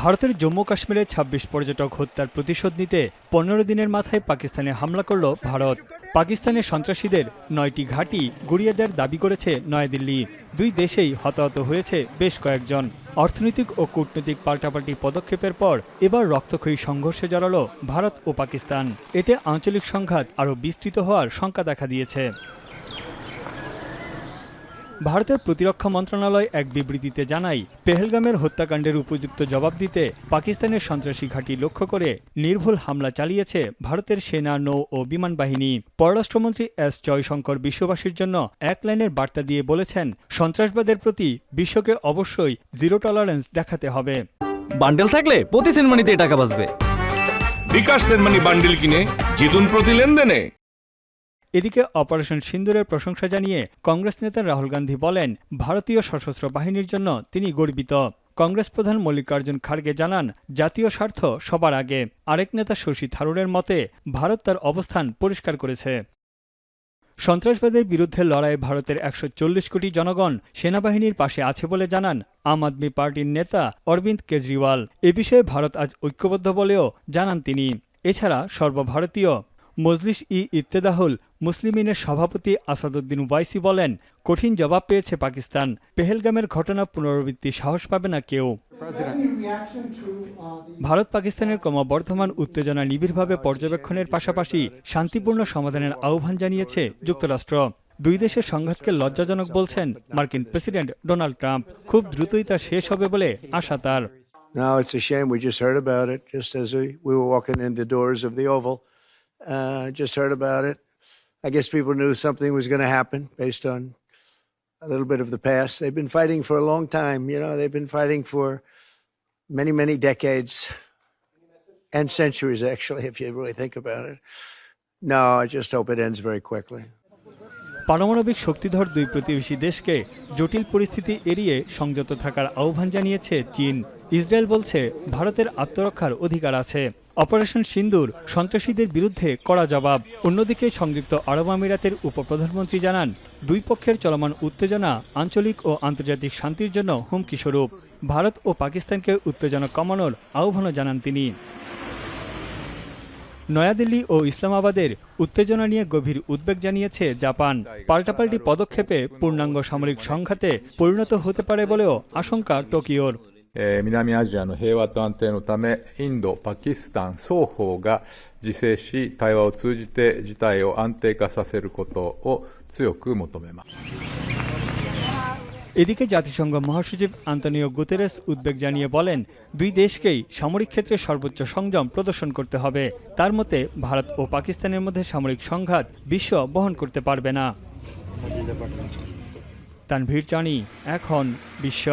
ভারতের জম্মু কাশ্মীরে ২৬ পর্যটক হত্যার প্রতিশোধ নিতে ১৫ দিনের মাথায় পাকিস্তানে হামলা করল ভারত। পাকিস্তানের সন্ত্রাসীদের ৯টি ঘাঁটি গুঁড়িয়ে দেওয়ার দাবি করেছে নয়াদিল্লি। দুই দেশেই হতাহত হয়েছে বেশ কয়েকজন। অর্থনৈতিক ও কূটনৈতিক পাল্টাপাল্টি পদক্ষেপের পর এবার রক্তক্ষয়ী সংঘর্ষে জড়ালো ভারত ও পাকিস্তান। এতে আঞ্চলিক সংঘাত আরও বিস্তৃত হওয়ার শঙ্কা দেখা দিয়েছে। ভারতের প্রতিরক্ষা মন্ত্রণালয় এক বিবৃতিতে জানায়, পেহেলগামের হত্যাকাণ্ডের উপযুক্ত জবাব দিতে পাকিস্তানের সন্ত্রাসী ঘাঁটি লক্ষ্য করে নির্ভুল হামলা চালিয়েছে ভারতের সেনা, নৌ ও বিমান বাহিনী। পররাষ্ট্রমন্ত্রী এস জয়শঙ্কর বিশ্ববাসীর জন্য এক লাইনের বার্তা দিয়ে বলেছেন, সন্ত্রাসবাদের প্রতি বিশ্বকে অবশ্যই জিরো টলারেন্স দেখাতে হবে। বান্ডেল থাকলে প্রতি সেনমানিতে টাকা বাঁচবে। বিকাশ সেনমানি বান্ডেল কিনে জিতুন প্রতি লেনদেনে। এদিকে অপারেশন সিন্দুরের প্রশংসা জানিয়ে কংগ্রেস নেতা রাহুল গান্ধী বলেন, ভারতীয় সশস্ত্র বাহিনীর জন্য তিনি গর্বিত। কংগ্রেস প্রধান মল্লিকার্জুন খাড়গে জানান, জাতীয় স্বার্থ সবার আগে। আরেক নেতা শশী থারুরের মতে, ভারত তার অবস্থান পরিষ্কার করেছে। সন্ত্রাসবাদের বিরুদ্ধে লড়াইয়ে ভারতের ১৪০ কোটি জনগণ সেনাবাহিনীর পাশে আছে বলে জানান আম আদমি পার্টির নেতা অরবিন্দ কেজরিওয়াল। এ বিষয়ে ভারত আজ ঐক্যবদ্ধ বলেও জানান তিনি। এছাড়া সর্বভারতীয় মজলিস ই ইত্তেদাহুল মুসলিমিনের সভাপতি আসাদুদ্দিন ওয়াইসি বলেন, কঠিন জবাব পেয়েছে পাকিস্তান। পেহেলগামের ঘটনা পুনরাবৃত্তির সাহস পাবে না কেউ। ভারত পাকিস্তানের ক্রমবর্ধমান উত্তেজনা নিবিড়ভাবে পর্যবেক্ষণের পাশাপাশি শান্তিপূর্ণ সমাধানের আহ্বান জানিয়েছে যুক্তরাষ্ট্র। দুই দেশের সংঘাতকে লজ্জাজনক বলছেন মার্কিন প্রেসিডেন্ট ডোনাল্ড ট্রাম্প। খুব দ্রুতই তা শেষ হবে বলে আশা তার। No, it's a shame. We just heard about it just as we were walking in the doors of the Oval. Just heard about it. I guess people knew something was going to happen based on a little bit of the past. They've been fighting for a long time. You know, they've been fighting for many, many decades and centuries, actually, if you really think about it. No, I just hope it ends very quickly. পারমাণবিক শক্তিধর দুই প্রতিবেশী দেশকে জটিল পরিস্থিতি এড়িয়ে সংযত থাকার আহ্বান জানিয়েছে চীন। ইসরায়েল বলছে, ভারতের আত্মরক্ষার অধিকার আছে। অপারেশন সিন্দুর সন্ত্রাসীদের বিরুদ্ধে কড়া জবাব। অন্যদিকে সংযুক্ত আরব আমিরাতের উপপ্রধানমন্ত্রী জানান, দুই পক্ষের চলমান উত্তেজনা আঞ্চলিক ও আন্তর্জাতিক শান্তির জন্য হুমকি স্বরূপ। ভারত ও পাকিস্তানকে উত্তেজনা কমানোর আহ্বানও জানান তিনি। নয়াদিল্লি ও ইসলামাবাদের উত্তেজনা নিয়ে গভীর উদ্বেগ জানিয়েছে জাপান। পাল্টাপাল্টি পদক্ষেপে পূর্ণাঙ্গ সামরিক সংঘাতে পরিণত হতে পারে বলেও আশঙ্কা টোকিওর। 南アジアの平和と安定のため、インド、パキスタン双方が自制し、対話を通じて事態を安定化させることを強く求めます。এদিকে জাতিসংঘ মহাসচিব আন্তোনিও গুতেরেস উদ্বেগ জানিয়ে বলেন, দুই দেশকেই সামরিক ক্ষেত্রে সর্বোচ্চ সংযম প্রদর্শন করতে হবে। তার মতে, ভারত ও পাকিস্তানের মধ্যে সামরিক সংঘাত বিশ্ব বহন করতে পারবে না। তানভীর জানি, এখন বিশ্ব।